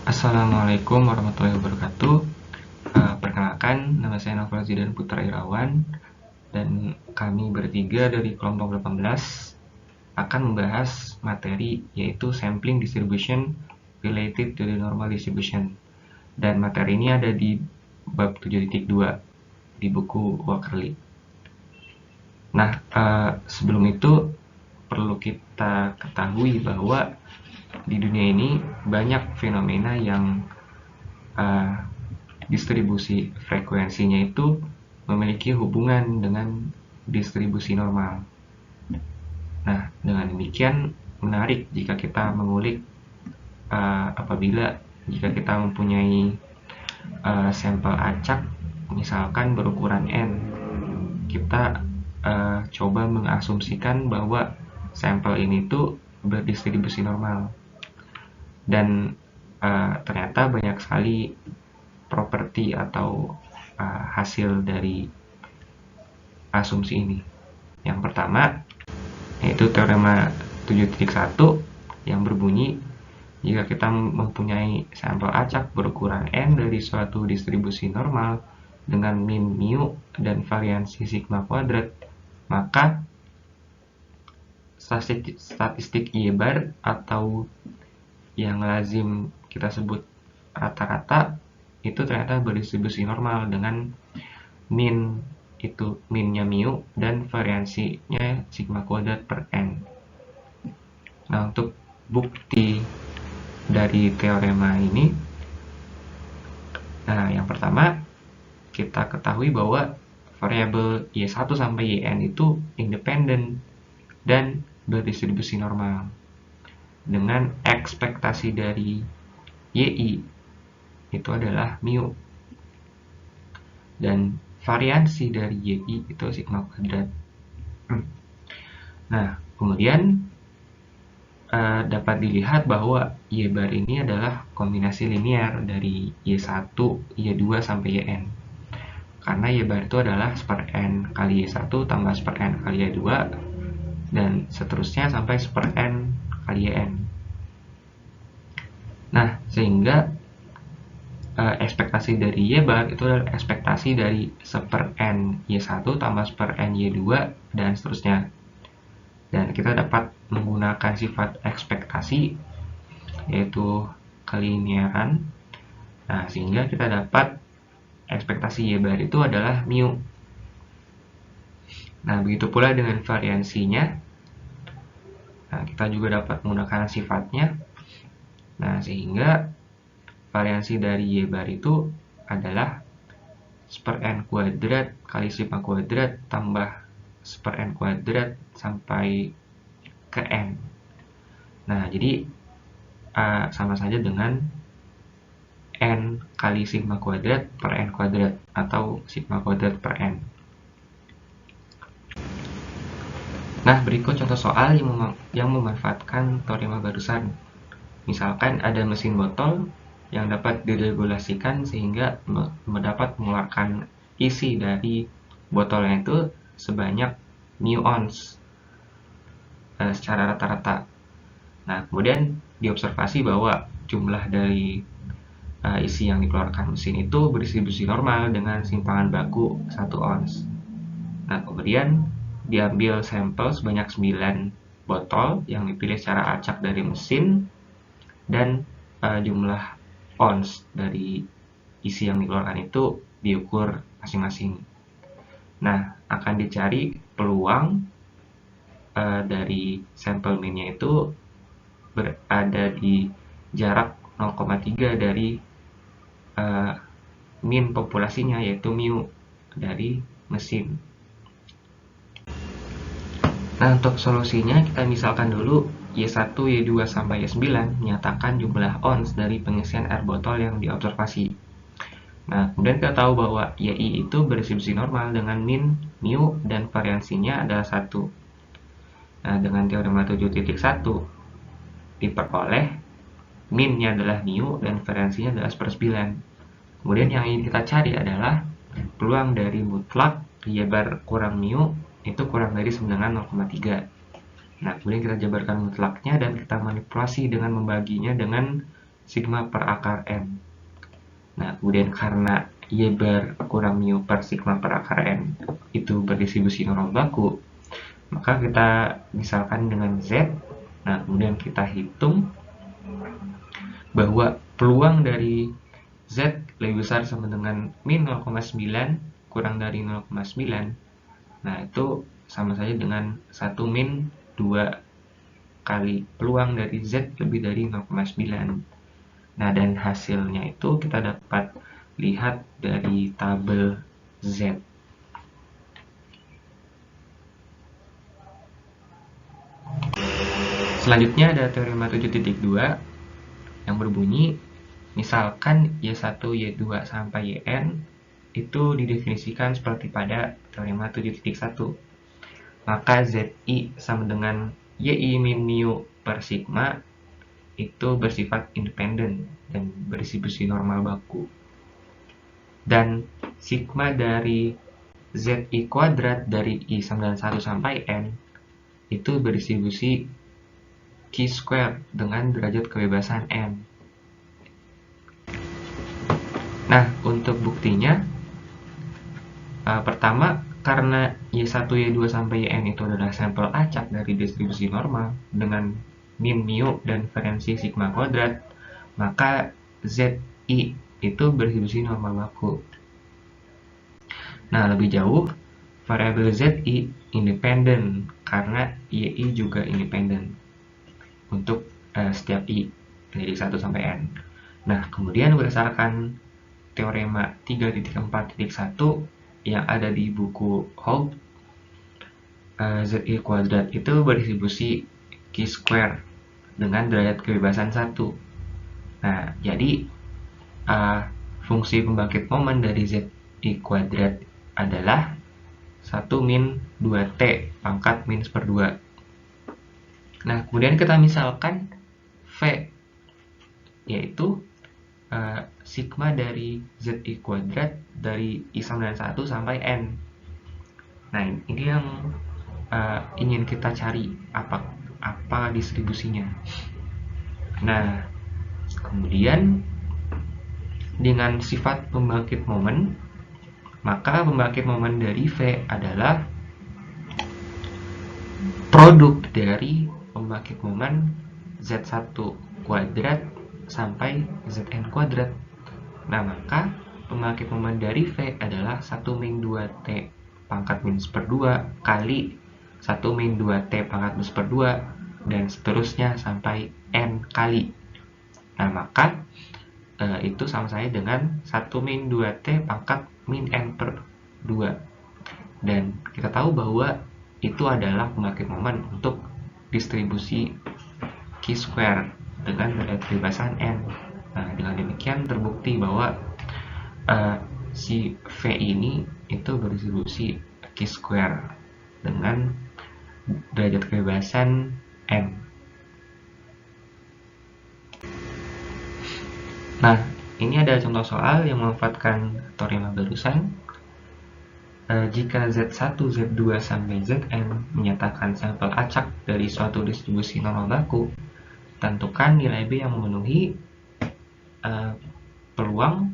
Assalamualaikum warahmatullahi wabarakatuh. Perkenalkan, nama saya Novel Zidan Putra Irawan dan kami bertiga dari kelompok 18 akan membahas materi yaitu sampling distribution related to the normal distribution. Dan materi ini ada di bab 7.2 di buku Walkerly. Nah, sebelum itu perlu kita ketahui bahwa di dunia ini banyak fenomena yang distribusi frekuensinya itu memiliki hubungan dengan distribusi normal. Nah, dengan demikian menarik jika kita mengulik apabila jika kita mempunyai sampel acak misalkan berukuran N, kita coba mengasumsikan bahwa sampel ini tuh berdistribusi normal dan ternyata banyak sekali properti atau hasil dari asumsi ini. Yang pertama yaitu teorema 7.1 yang berbunyi jika kita mempunyai sampel acak berukuran N dari suatu distribusi normal dengan min mu dan variansi sigma kuadrat, maka statistik Y bar atau yang lazim kita sebut rata-rata itu ternyata berdistribusi normal dengan min itu minnya mu dan variansinya sigma kuadrat per n. Nah, untuk bukti dari teorema ini, nah yang pertama kita ketahui bahwa variabel y1 sampai yn itu independen dan berdistribusi normal dengan ekspektasi dari yi itu adalah mu dan variansi dari yi itu sigma kuadrat. Nah, kemudian dapat dilihat bahwa y bar ini adalah kombinasi linear dari y1, y2 sampai yn. Karena y bar itu adalah seper n kali y1 tambah seper n kali y2 dan seterusnya sampai seper n kali yn. Nah, sehingga ekspektasi dari y bar itu adalah ekspektasi dari seper n y1 tambah seper n y2 dan seterusnya. Dan kita dapat menggunakan sifat ekspektasi yaitu kelinearan. Nah, sehingga kita dapat ekspektasi y bar itu adalah mu. Nah, begitu pula dengan variansinya. Nah, kita juga dapat menggunakan sifatnya. Nah, sehingga variansi dari y bar itu adalah seper n kuadrat kali sigma kuadrat tambah seper n kuadrat sampai ke n. Nah, jadi sama saja dengan n kali sigma kuadrat per n kuadrat atau sigma kuadrat per n. Nah, berikut contoh soal yang memanfaatkan teorema barusan. Misalkan ada mesin botol yang dapat diregulasikan sehingga dapat mengeluarkan isi dari botolnya itu sebanyak mu ons secara rata-rata. Nah, kemudian diobservasi bahwa jumlah dari isi yang dikeluarkan mesin itu berdistribusi normal dengan simpangan baku 1 ons. Nah, kemudian diambil sampel sebanyak 9 botol yang dipilih secara acak dari mesin dan jumlah ons dari isi yang dikeluarkan itu diukur masing-masing. Nah, akan dicari peluang dari sampel minnya itu berada di jarak 0,3 dari min populasinya yaitu mu dari mesin. Nah, untuk solusinya kita misalkan dulu Y1, Y2 sampai Y9 menyatakan jumlah ons dari pengisian air botol yang diobservasi. Nah, kemudian kita tahu bahwa YI itu berdistribusi normal dengan min, mu, dan variansinya adalah 1. Nah, dengan teorema 7.1 diperoleh minnya adalah mu dan variansinya adalah 1/9. Kemudian yang ingin kita cari adalah peluang dari mutlak Y bar kurang mu itu kurang dari dengan 0,3. Nah, kemudian kita jabarkan mutlaknya dan kita manipulasi dengan membaginya dengan sigma per akar n. Nah, kemudian karena Y bar kurang mu per sigma per akar n itu berdistribusi normal baku, maka kita misalkan dengan Z. Nah, kemudian kita hitung bahwa peluang dari Z lebih besar sama dengan min 0,9 kurang dari 0,9. Nah, itu sama saja dengan 1 min 2 kali peluang dari Z lebih dari 0,9. Nah, dan hasilnya itu kita dapat lihat dari tabel Z. Selanjutnya ada teorema 7.2 yang berbunyi, misalkan Y1, Y2 sampai Yn itu didefinisikan seperti pada teorema 7.1. Maka Zi sama dengan Yi min mu per sigma itu bersifat independen dan berdistribusi normal baku. Dan sigma dari Zi kuadrat dari I91 sampai N itu berdistribusi Q-square dengan derajat kebebasan N. Nah, untuk buktinya, pertama, karena Y1, Y2 sampai Yn itu adalah sampel acak dari distribusi normal dengan min mu dan variansi sigma kuadrat, maka Zi itu berdistribusi normal baku. Nah, lebih jauh, variabel Zi independen karena Y juga independen untuk setiap I dari 1 sampai N. Nah, kemudian berdasarkan teorema 3.4.1 yang ada di buku Haupt, Zi kuadrat itu berdistribusi Q-square dengan derajat kebebasan 1. Nah, jadi fungsi pembangkit momen dari Zi kuadrat adalah 1 min 2T pangkat min 1/2. Nah, kemudian kita misalkan V, yaitu sigma dari Zi kuadrat dari I91 sampai N. Nah, ini yang ingin kita cari, apa distribusinya. Nah, kemudian dengan sifat pembangkit momen, maka pembangkit momen dari V adalah produk dari pembangkit momen Z1 kuadrat sampai Zn kuadrat. Nah, maka pembangkit momen dari V adalah 1 min 2T pangkat min 1/2 kali 1 min 2T pangkat min 1/2 dan seterusnya sampai N kali. Nah, maka itu sama saja dengan 1 min 2T pangkat min N per 2. Dan kita tahu bahwa itu adalah pembangkit momen untuk distribusi Q-square dengan derajat kebebasan N. Nah, dengan demikian terbukti bahwa si V ini itu berdistribusi Q-square dengan derajat kebebasan N. Nah, ini ada contoh soal yang memanfaatkan teorema barusan. Jika Z1, Z2, sampai Zn menyatakan sampel acak dari suatu distribusi normal baku, tentukan nilai B yang memenuhi peluang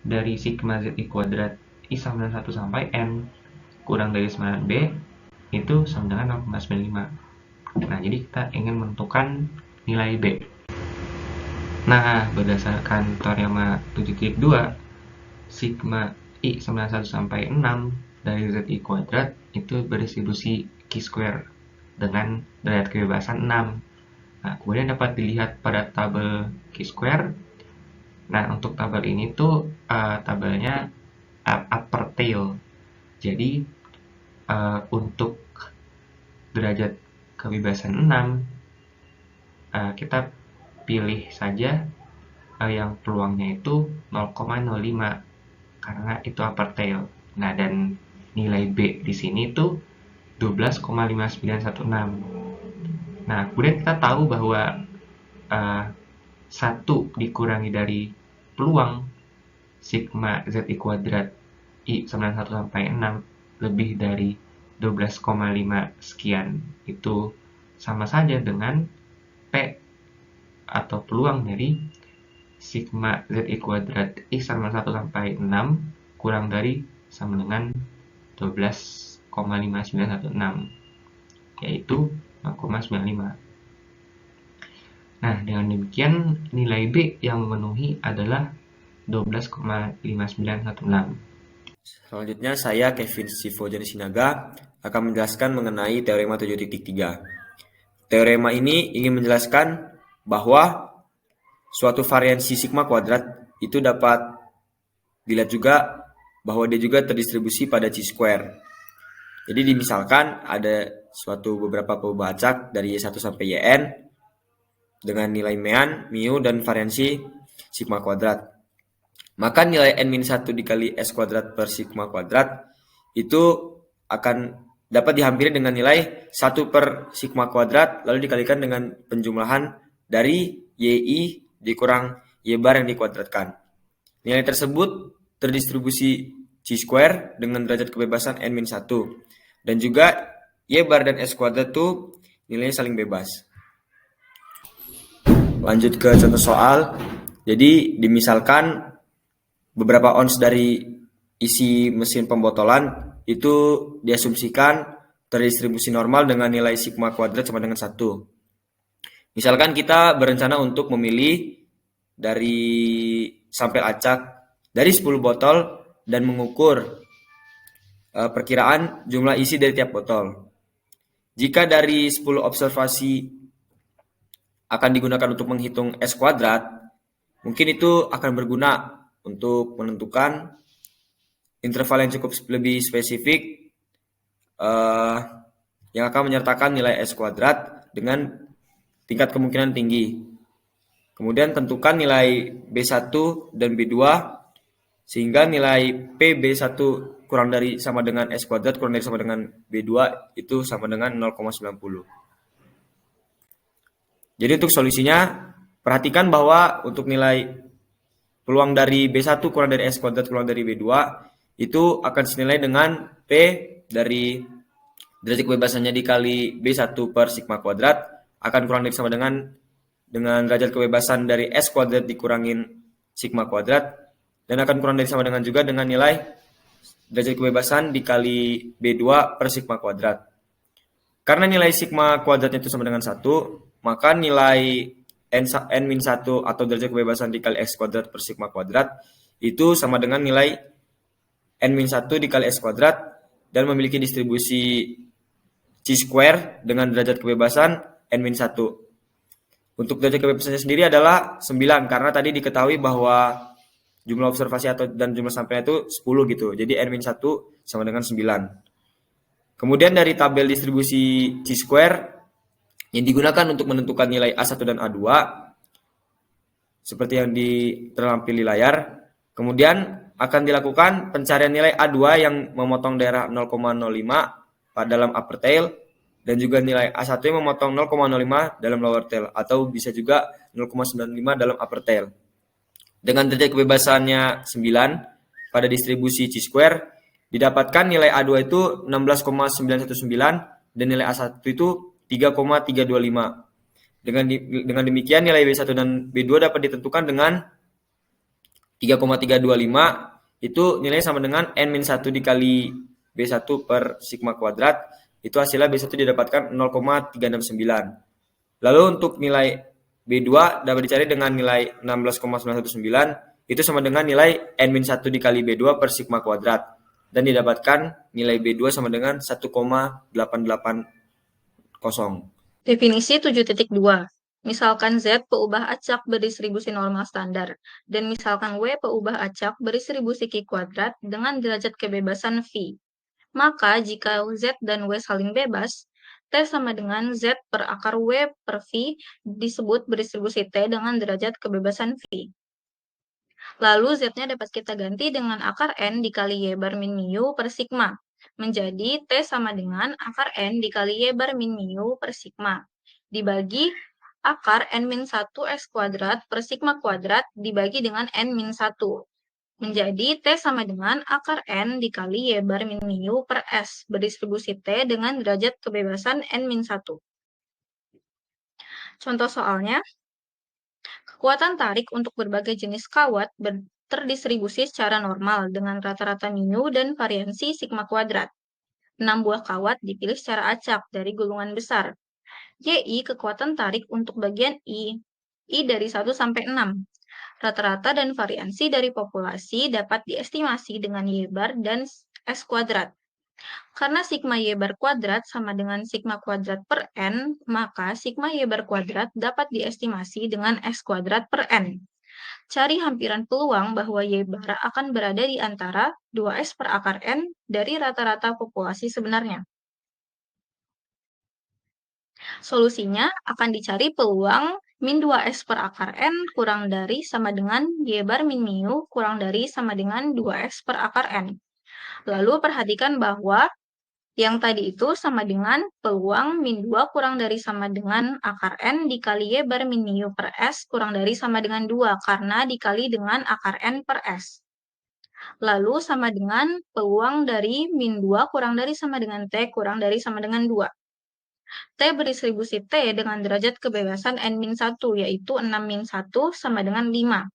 dari sigma Zi kuadrat I91 sampai N kurang dari 9B itu sama dengan 0,95. Nah, jadi kita ingin menentukan nilai B. Nah, berdasarkan teorema 7.2, sigma I91 sampai 6 dari Zi kuadrat itu berdistribusi Q-square dengan derajat kebebasan 6. Nah, kemudian dapat dilihat pada tabel Q-square. Nah, untuk tabel ini tuh tabelnya upper tail. Jadi untuk derajat kebebasan 6 kita pilih saja yang peluangnya itu 0,05 karena itu upper tail. Nah, dan nilai B di sini tuh 12,5916. Nah, kemudian kita tahu bahwa 1 dikurangi dari peluang sigma Zi kuadrat I91 sampai 6 lebih dari 12,5 sekian itu sama saja dengan P atau peluang dari sigma ZI kuadrat X sama 1 sampai 6 kurang dari sama dengan 12,5916, yaitu 0,95. Nah, dengan demikian nilai B yang memenuhi adalah 12,5916. Selanjutnya saya Kevin Sivojani Sinaga akan menjelaskan mengenai teorema 7.3. Teorema ini ingin menjelaskan bahwa suatu variansi sigma kuadrat itu dapat dilihat juga bahwa dia juga terdistribusi pada chi-square. Jadi dimisalkan ada suatu beberapa perubahan acak dari Y1 sampai Yn dengan nilai mean, mu, dan variansi sigma kuadrat. Maka nilai n-1 dikali S kuadrat per sigma kuadrat itu akan dapat dihampiri dengan nilai 1 per sigma kuadrat lalu dikalikan dengan penjumlahan dari YI dikurang Y bar yang dikuadratkan. Nilai tersebut terdistribusi chi-square dengan derajat kebebasan n-1 dan juga Y bar dan S kuadrat itu nilainya saling bebas. Lanjut ke contoh soal. Jadi dimisalkan beberapa ons dari isi mesin pembotolan itu diasumsikan terdistribusi normal dengan nilai sigma kuadrat sama dengan 1. Misalkan kita berencana untuk memilih dari sampel acak dari 10 botol dan mengukur perkiraan jumlah isi dari tiap botol. Jika dari 10 observasi akan digunakan untuk menghitung S kuadrat, mungkin itu akan berguna untuk menentukan interval yang cukup lebih spesifik yang akan menyertakan nilai S kuadrat dengan tingkat kemungkinan tinggi. Kemudian tentukan nilai B1 dan B2 sehingga nilai PB1 kurang dari sama dengan S kuadrat kurang dari sama dengan B2 itu sama dengan 0,90. Jadi untuk solusinya, perhatikan bahwa untuk nilai peluang dari B1 kurang dari S kuadrat kurang dari B2 itu akan senilai dengan P dari derajat kebebasannya dikali B1 per sigma kuadrat akan kurang dari sama dengan derajat kebebasan dari S kuadrat dikurangin sigma kuadrat dan akan kurang dari sama dengan juga dengan nilai derajat kebebasan dikali B2 per sigma kuadrat. Karena nilai sigma kuadratnya itu sama dengan 1, maka nilai n-1 atau derajat kebebasan dikali X kuadrat per sigma kuadrat itu sama dengan nilai n-1 dikali S kuadrat dan memiliki distribusi chi-square dengan derajat kebebasan n-1. Untuk derajat kebebasannya sendiri adalah 9 karena tadi diketahui bahwa jumlah observasi dan jumlah sampelnya itu 10 gitu. Jadi n-1 sama dengan 9. Kemudian dari tabel distribusi chi-square yang digunakan untuk menentukan nilai A1 dan A2 seperti yang terlampir di layar. Kemudian akan dilakukan pencarian nilai A2 yang memotong daerah 0,05 pada dalam upper tail dan juga nilai A1 yang memotong 0,05 dalam lower tail atau bisa juga 0,95 dalam upper tail. Dengan derajat kebebasannya 9 pada distribusi chi-square didapatkan nilai A2 itu 16,919 dan nilai A1 itu 3,325. Dengan demikian nilai B1 dan B2 dapat ditentukan dengan 3,325 itu nilainya sama dengan n-1 dikali B1 per sigma kuadrat. Itu hasilnya B1 didapatkan 0,369. Lalu untuk nilai B2 dapat dicari dengan nilai 16,919 itu sama dengan nilai n-1 dikali B2 per sigma kuadrat dan didapatkan nilai B2 sama dengan 1,880. Definisi 7.2. Misalkan Z peubah acak berdistribusi normal standar dan misalkan W peubah acak berdistribusi Q kuadrat dengan derajat kebebasan V. Maka jika Z dan W saling bebas, T sama dengan Z per akar W per V disebut berdistribusi T dengan derajat kebebasan V. Lalu Z-nya dapat kita ganti dengan akar N dikali Y bar min mu per sigma. Menjadi T sama dengan akar N dikali Y bar min mu per sigma. Dibagi akar N-1 X kuadrat per sigma kuadrat dibagi dengan N-1. Menjadi T sama dengan akar N dikali Y bar min mu per S berdistribusi T dengan derajat kebebasan N-1. Contoh soalnya, Kekuatan tarik untuk berbagai jenis kawat terdistribusi secara normal dengan rata-rata mu dan variansi sigma kuadrat. 6 buah kawat dipilih secara acak dari gulungan besar. YI kekuatan tarik untuk bagian I dari 1 sampai 6. Rata-rata dan variansi dari populasi dapat diestimasi dengan Y bar dan S kuadrat. Karena sigma Y bar kuadrat sama dengan sigma kuadrat per N, maka sigma Y bar kuadrat dapat diestimasi dengan S kuadrat per N. Cari hampiran peluang bahwa Y bar akan berada di antara 2S per akar N dari rata-rata populasi sebenarnya. Solusinya akan dicari peluang min 2S per akar N kurang dari sama dengan Y bar min mu kurang dari sama dengan 2S per akar N. Lalu perhatikan bahwa yang tadi itu sama dengan peluang min 2 kurang dari sama dengan akar N dikali Y bar min mu per S kurang dari sama dengan 2 karena dikali dengan akar N per S. Lalu sama dengan peluang dari min 2 kurang dari sama dengan T kurang dari sama dengan 2. T berdistribusi T dengan derajat kebebasan N-1, yaitu 6-1 sama dengan 5.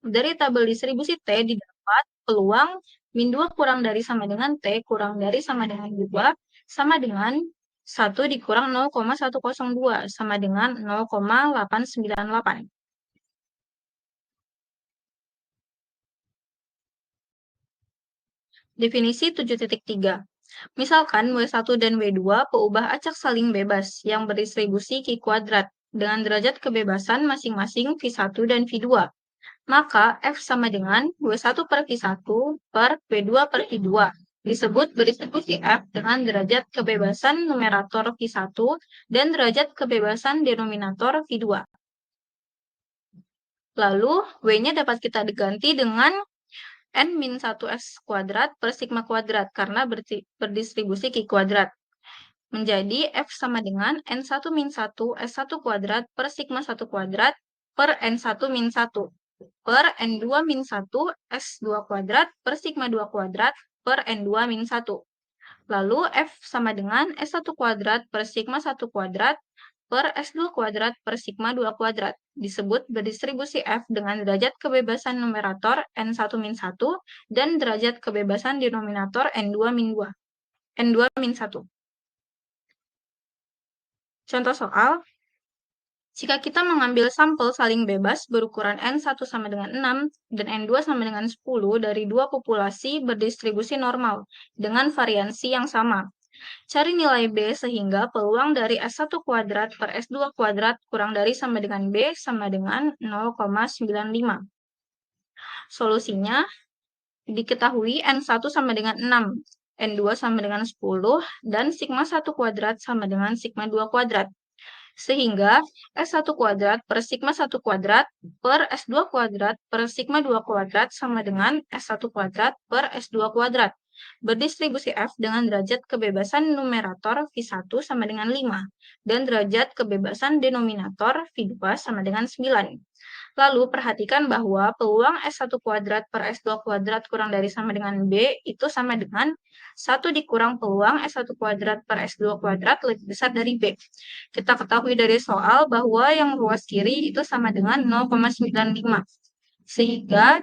Dari tabel distribusi T didapat peluang min 2 kurang dari sama dengan T kurang dari sama dengan 2 sama dengan 1 dikurang 0,102 sama dengan 0,898. Definisi 7.3. Misalkan W1 dan W2 peubah acak saling bebas yang berdistribusi Q kuadrat dengan derajat kebebasan masing-masing V1 dan V2. Maka F sama dengan W1 per V1 per W2 per V2. Disebut berdistribusi F dengan derajat kebebasan numerator V1 dan derajat kebebasan denominator V2. Lalu, W-nya dapat kita ganti dengan N-1S kuadrat per sigma kuadrat karena berdistribusi Q kuadrat. Menjadi F sama dengan N1-1 S1 kuadrat per sigma 1 kuadrat per N1-1 per N2-1 S2 kuadrat per sigma 2 kuadrat per N2-1. Lalu F sama dengan S1 kuadrat per sigma 1 kuadrat per S2 kuadrat per sigma 2 kuadrat. Disebut berdistribusi F dengan derajat kebebasan numerator N1-1 dan derajat kebebasan denominator N2-1. Contoh soal, jika kita mengambil sampel saling bebas berukuran N1 sama dengan 6 dan N2 sama dengan 10 dari dua populasi berdistribusi normal dengan variansi yang sama. Cari nilai B sehingga peluang dari S1 kuadrat per S2 kuadrat kurang dari sama dengan B sama dengan 0,95. Solusinya diketahui N1 sama dengan 6, N2 sama dengan 10, dan sigma 1 kuadrat sama dengan sigma 2 kuadrat. Sehingga S1 kuadrat per sigma 1 kuadrat per S2 kuadrat per sigma 2 kuadrat sama dengan S1 kuadrat per S2 kuadrat. Berdistribusi F dengan derajat kebebasan numerator V1 sama dengan 5, dan derajat kebebasan denominator V2 sama dengan 9. Lalu perhatikan bahwa peluang S1 kuadrat per S2 kuadrat kurang dari sama dengan B itu sama dengan 1 dikurang peluang S1 kuadrat per S2 kuadrat lebih besar dari B. Kita ketahui dari soal bahwa yang ruas kiri itu sama dengan 0,95. Sehingga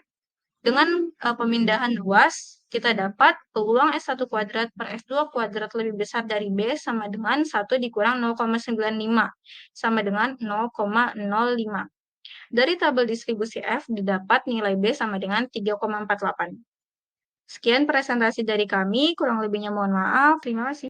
dengan pemindahan ruas, kita dapat peluang S1 kuadrat per S2 kuadrat lebih besar dari B sama dengan 1 dikurang 0,95, sama dengan 0,05. Dari tabel distribusi F didapat nilai B sama dengan 3,48. Sekian presentasi dari kami, kurang lebihnya mohon maaf. Terima kasih.